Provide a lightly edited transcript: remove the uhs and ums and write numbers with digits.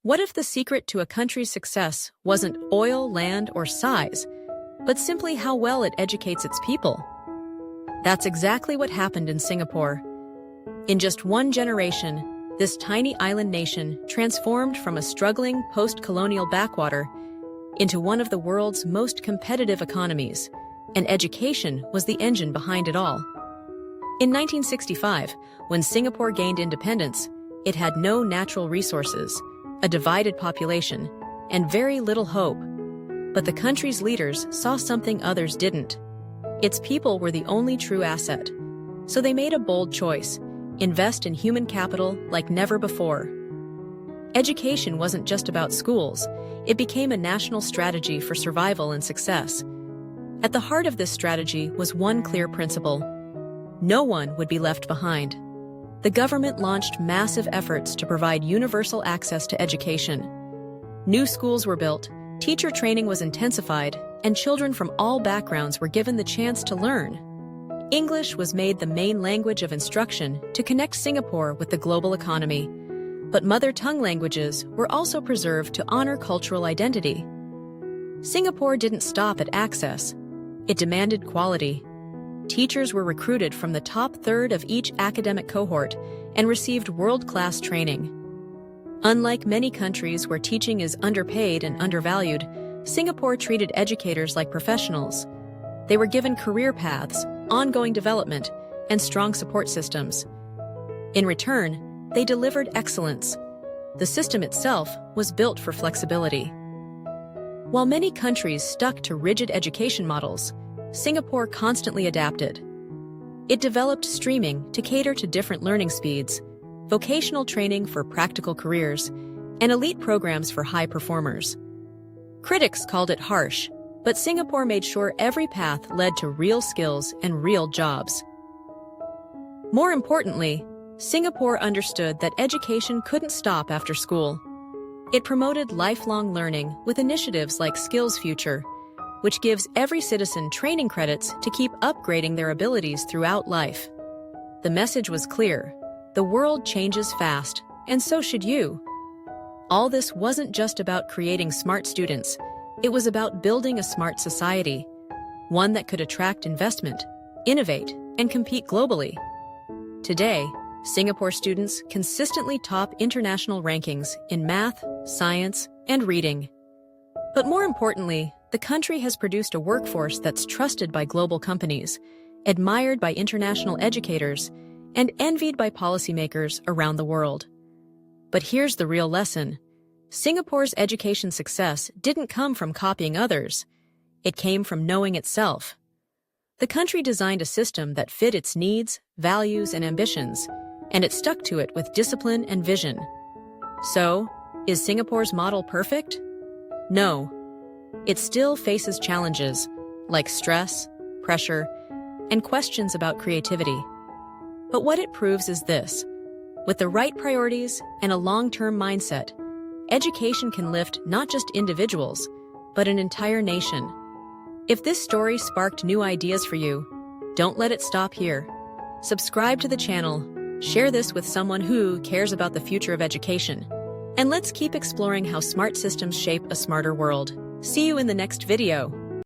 What if the secret to a country's success wasn't oil, land, or size, but simply how well it educates its people? That's exactly what happened in Singapore. In just one generation, this tiny island nation transformed from a struggling post-colonial backwater into one of the world's most competitive economies, and education was the engine behind it all. In 1965, when Singapore gained independence, it had no natural resources, a divided population, and very little hope. But the country's leaders saw something others didn't. Its people were the only true asset. So they made a bold choice: invest in human capital like never before. Education wasn't just about schools, it became a national strategy for survival and success. At the heart of this strategy was one clear principle: no one would be left behind. The government launched massive efforts to provide universal access to education. New schools were built, teacher training was intensified, and children from all backgrounds were given the chance to learn. English was made the main language of instruction to connect Singapore with the global economy. But mother tongue languages were also preserved to honor cultural identity. Singapore didn't stop at access. It demanded quality. Teachers were recruited from the top third of each academic cohort and received world-class training. Unlike many countries where teaching is underpaid and undervalued, Singapore treated educators like professionals. They were given career paths, ongoing development, and strong support systems. In return, they delivered excellence. The system itself was built for flexibility. While many countries stuck to rigid education models, Singapore constantly adapted. It developed streaming to cater to different learning speeds, vocational training for practical careers, and elite programs for high performers. Critics called it harsh, but Singapore made sure every path led to real skills and real jobs. More importantly, Singapore understood that education couldn't stop after school. It promoted lifelong learning with initiatives like Skills Future, which gives every citizen training credits to keep upgrading their abilities throughout life. The message was clear: the world changes fast, and so should you. All this wasn't just about creating smart students, it was about building a smart society, one that could attract investment, innovate, and compete globally. Today, Singapore students consistently top international rankings in math, science, and reading. But more importantly, the country has produced a workforce that's trusted by global companies, admired by international educators, and envied by policymakers around the world. But here's the real lesson: Singapore's education success didn't come from copying others. It came from knowing itself. The country designed a system that fit its needs, values, and ambitions, and it stuck to it with discipline and vision. So, is Singapore's model perfect? No. It still faces challenges like stress, pressure, and questions about creativity. But what it proves is this: with the right priorities and a long-term mindset, education can lift not just individuals, but an entire nation. If this story sparked new ideas for you, don't let it stop here. Subscribe to the channel, share this with someone who cares about the future of education, and let's keep exploring how smart systems shape a smarter world. See you in the next video.